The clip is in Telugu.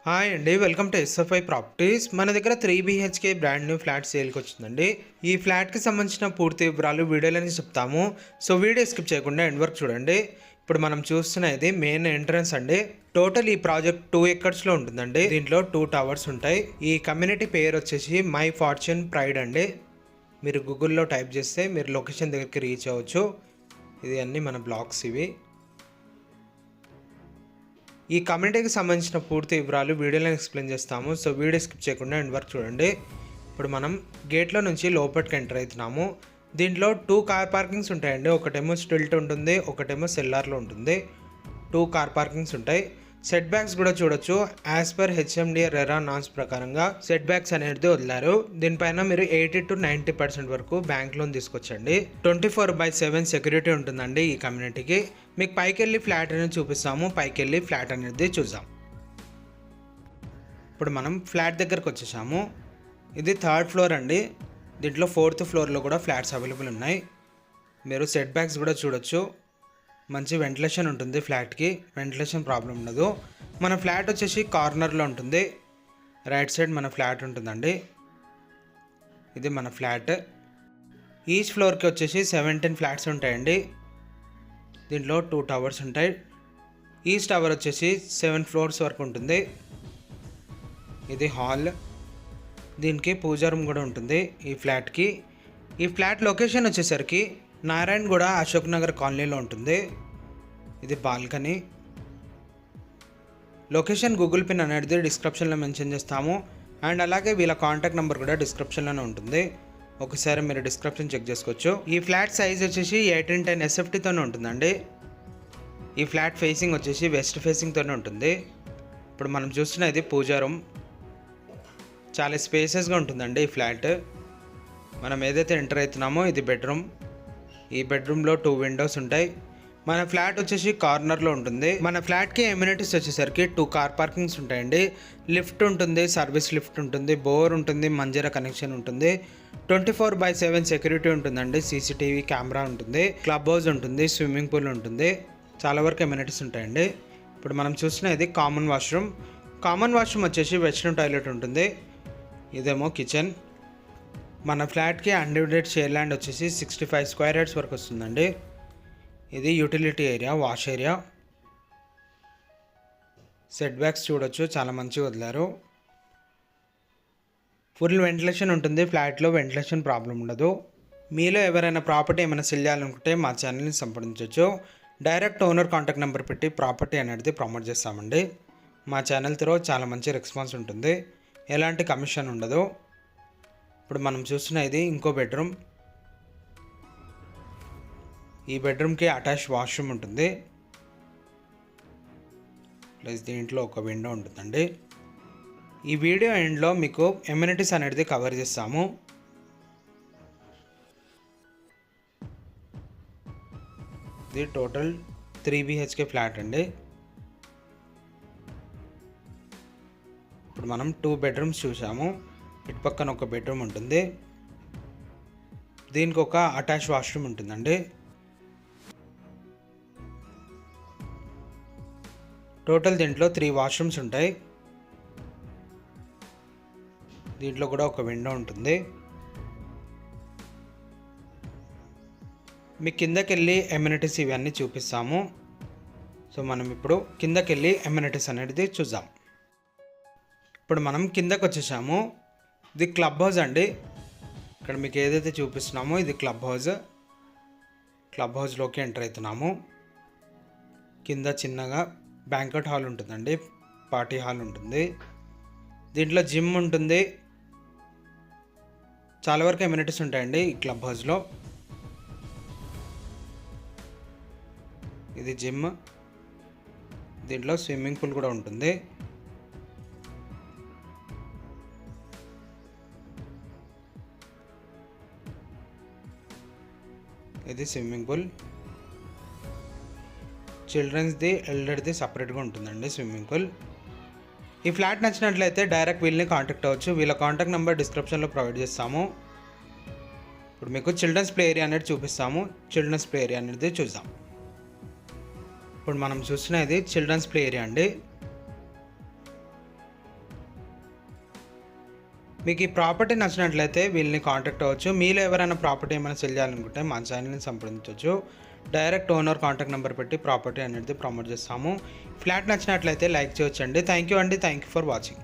హాయ్ అండి, వెల్కమ్ టు ఎస్ఎఫ్ఐ ప్రాపర్టీస్. మన దగ్గర 3 BHK బ్రాండ్ న్యూ ఫ్లాట్ సేల్కి వచ్చిందండి. ఈ ఫ్లాట్కి సంబంధించిన పూర్తి వివరాలు వీడియోలోనే చెప్తాము. సో వీడియో స్కిప్ చేయకుండా ఎండ్ వరకు చూడండి. ఇప్పుడు మనం చూస్తున్నది మెయిన్ ఎంట్రన్స్ అండి. టోటల్ ఈ ప్రాజెక్ట్ 2 acresలో ఉంటుందండి. దీంట్లో 2 టవర్స్ ఉంటాయి. ఈ కమ్యూనిటీ పేరు వచ్చేసి మై ఫార్చ్యూన్ ప్రైడ్ అండి. మీరు గూగుల్లో టైప్ చేస్తే మీరు లొకేషన్ దగ్గరికి రీచ్ అవ్వచ్చు. ఇది అన్నీ మన బ్లాగ్స్ ఇవి. ఈ కమ్యూనిటీకి సంబంధించిన పూర్తి వివరాలు వీడియోలో ఎక్స్ప్లెయిన్ చేస్తాము. సో వీడియో స్కిప్ చేయకుండా ఎండ్ వరకు చూడండి. ఇప్పుడు మనం గేట్లో నుంచి లోపలికి ఎంటర్ అవుతున్నాము. దీంట్లో 2 కార్ పార్కింగ్స్ ఉంటాయండి. ఒకటేమో స్టిల్ట్ ఉంటుంది, ఒకటేమో సెల్లార్లో ఉంటుంది. 2 కార్ పార్కింగ్స్ ఉంటాయి. సెట్ బ్యాక్స్ కూడా చూడొచ్చు. As per HMD RERA norms ప్రకారంగా సెట్ బ్యాక్స్ అనేది వదిలారు. దీనిపైన మీరు 80 to 90% వరకు బ్యాంక్ లోన్ తీసుకొచ్చండి. 24/7 సెక్యూరిటీ ఉంటుందండి ఈ కమ్యూనిటీకి. మీకు పైకి వెళ్ళి ఫ్లాట్ అనేది చూపిస్తాము. పైకి వెళ్ళి ఫ్లాట్ అనేది చూద్దాం. ఇప్పుడు మనం ఫ్లాట్ దగ్గరకు వచ్చేసాము. ఇది 3rd ఫ్లోర్ అండి. దీంట్లో 4th ఫ్లోర్లో కూడా ఫ్లాట్స్ అవైలబుల్ ఉన్నాయి. మీరు సెట్ బ్యాక్స్ కూడా చూడొచ్చు. మంచి వెంటిలేషన్ ఉంటుంది ఫ్లాట్కి. వెంటిలేషన్ ప్రాబ్లం ఉండదు. మన ఫ్లాట్ వచ్చేసి కార్నర్లో ఉంటుంది. రైట్ సైడ్ మన ఫ్లాట్ ఉంటుందండి. ఇది మన ఫ్లాట్. ఈచ్ ఫ్లోర్కి వచ్చేసి 17 ఫ్లాట్స్ ఉంటాయండి. దీంట్లో 2 టవర్స్ ఉంటాయి. ఈచ్ టవర్ వచ్చేసి 7 floors వరకు ఉంటుంది. ఇది హాల్. దీనికి పూజా రూమ్ కూడా ఉంటుంది ఈ ఫ్లాట్కి. ఈ ఫ్లాట్ లొకేషన్ వచ్చేసరికి నారాయణగూడ అశోక్ నగర్ కాలనీలో ఉంటుంది. ఇది బాల్కనీ. లొకేషన్ గూగుల్ పిన్ అనేది డిస్క్రిప్షన్లో మెన్షన్ చేస్తాము. అండ్ అలాగే వీళ్ళ కాంటాక్ట్ నెంబర్ కూడా డిస్క్రిప్షన్లోనే ఉంటుంది. ఒకసారి మీరు డిస్క్రిప్షన్ చెక్ చేసుకోవచ్చు. ఈ ఫ్లాట్ సైజ్ వచ్చేసి 1810 SFTతోనే ఉంటుందండి. ఈ ఫ్లాట్ ఫేసింగ్ వచ్చేసి వెస్ట్ ఫేసింగ్తోనే ఉంటుంది. ఇప్పుడు మనం చూస్తున్నది పూజా రూమ్. చాలా స్పేసెస్గా ఉంటుందండి ఈ ఫ్లాట్. మనం ఏదైతే ఎంటర్ అవుతున్నామో ఇది బెడ్రూమ్. ఈ బెడ్రూమ్లో 2 విండోస్ ఉంటాయి. మన ఫ్లాట్ వచ్చేసి కార్నర్లో ఉంటుంది. మన ఫ్లాట్కి ఎమ్యూనిటీస్ వచ్చేసరికి 2 కార్ పార్కింగ్స్ ఉంటాయండి. లిఫ్ట్ ఉంటుంది, సర్వీస్ లిఫ్ట్ ఉంటుంది, బోర్ ఉంటుంది, మంజీరా కనెక్షన్ ఉంటుంది. 24/7 సెక్యూరిటీ ఉంటుందండి. CCTV కెమెరా ఉంటుంది. క్లబ్ హౌస్ ఉంటుంది, స్విమ్మింగ్ పూల్ ఉంటుంది. చాలా వరకు ఎమ్యూనిటీస్ ఉంటాయండి. ఇప్పుడు మనం చూస్తున్నది కామన్ వాష్రూమ్. కామన్ వాష్రూమ్ వచ్చేసి వెస్ట్రన్ టాయిలెట్ ఉంటుంది. ఇదేమో కిచెన్. మన ఫ్లాట్కి అన్డివైడెడ్ షేర్ ల్యాండ్ వచ్చేసి 65 స్క్వేర్ యార్డ్స్ వరకు వస్తుందండి. ఇది utility area, wash area. Set backs చూడొచ్చు, చాలా మంచిగా వదిలారు. ఫుల్ వెంటిలేషన్ ఉంటుంది ఫ్లాట్లో. వెంటిలేషన్ ప్రాబ్లం ఉండదు. మీలో ఎవరైనా ప్రాపర్టీ ఏమైనా సెల్ చేయాలనుకుంటే మా ఛానల్ని సంప్రదించవచ్చు. డైరెక్ట్ ఓనర్ కాంటాక్ట్ నెంబర్ పెట్టి ప్రాపర్టీ అనేది ప్రమోట్ చేస్తామండి. మా ఛానల్ త్రూ చాలా మంచి రెస్పాన్స్ ఉంటుంది. ఎలాంటి కమిషన్ ఉండదు. ఇప్పుడు మనం చూస్తున్నది ఇంకో బెడ్రూమ్. ఈ బెడ్రూమ్కి అటాచ్ వాష్రూమ్ ఉంటుంది. ప్లస్ దీంట్లో ఒక విండో ఉంటుందండి. ఈ వీడియో ఎండ్లో మీకు ఎమ్యూనిటీస్ అనేది కవర్ చేస్తాము. ఇది టోటల్ 3 BHK ఫ్లాట్ అండి. ఇప్పుడు మనం 2 బెడ్రూమ్స్ చూసాము. ఇటు పక్కన ఒక బెడ్రూమ్ ఉంటుంది. దీనికి ఒక అటాచ్ వాష్రూమ్ ఉంటుందండి. టోటల్ దీంట్లో 3 వాష్రూమ్స్ ఉంటాయి. దీంట్లో కూడా ఒక విండో ఉంటుంది. మీకు కిందకి వెళ్ళి ఎమ్యూనిటీస్ ఇవన్నీ చూపిస్తాము. సో మనం ఇప్పుడు కిందకి వెళ్ళి ఎమ్యూనిటీస్ అనేది చూద్దాం. ఇప్పుడు మనం కిందకి వచ్చేసాము. ఇది క్లబ్ హౌస్ అండి. ఇక్కడ మీకు ఏదైతే చూపిస్తున్నామో ఇది క్లబ్ హౌస్. క్లబ్ హౌస్లోకి ఎంటర్ అవుతున్నాము. కింద చిన్నగా బ్యాంక్వెట్ హాల్ ఉంటుందండి. పార్టీ హాల్ ఉంటుంది. దీంట్లో జిమ్ ఉంటుంది. చాలా వరకు ఎమ్యూనిటీస్ ఉంటాయండి ఈ క్లబ్ హౌస్లో. ఇది జిమ్. దీంట్లో స్విమ్మింగ్ పూల్ కూడా ఉంటుంది. ఇది స్విమ్మింగ్ పూల్. చిల్డ్రన్స్ది, ఎల్డర్ది సపరేట్గా ఉంటుందండి స్విమ్మింగ్ పూల్. ఈ ఫ్లాట్ నచ్చినట్లయితే డైరెక్ట్ వీళ్ళని కాంటాక్ట్ అవ్వచ్చు. వీళ్ళ కాంటాక్ట్ నెంబర్ డిస్క్రిప్షన్లో ప్రొవైడ్ చేస్తాము. ఇప్పుడు మీకు చిల్డ్రన్స్ ప్లే ఏరియా అనేది చూపిస్తాము. చిల్డ్రన్స్ ప్లే ఏరియా అనేది చూద్దాం. ఇప్పుడు మనం చూస్తున్నది చిల్డ్రన్స్ ప్లే ఏరియా అండి. మీకు ఈ ప్రాపర్టీ నచ్చినట్లయితే వీళ్ళని కాంటాక్ట్ అవ్వచ్చు. మీలో ఎవరైనా ప్రాపర్టీ ఏమైనా సెల్ చేయాలనుకుంటే మా ఛానల్ని సంప్రదించవచ్చు. డైరెక్ట్ ఓనర్ కాంటాక్ట్ నెంబర్ పెట్టి ప్రాపర్టీ అనేది ప్రమోట్ చేస్తాము. ఫ్లాట్ నచ్చినట్లయితే లైక్ చేయొచ్చండి. థ్యాంక్ యూ అండి. Thank you for watching.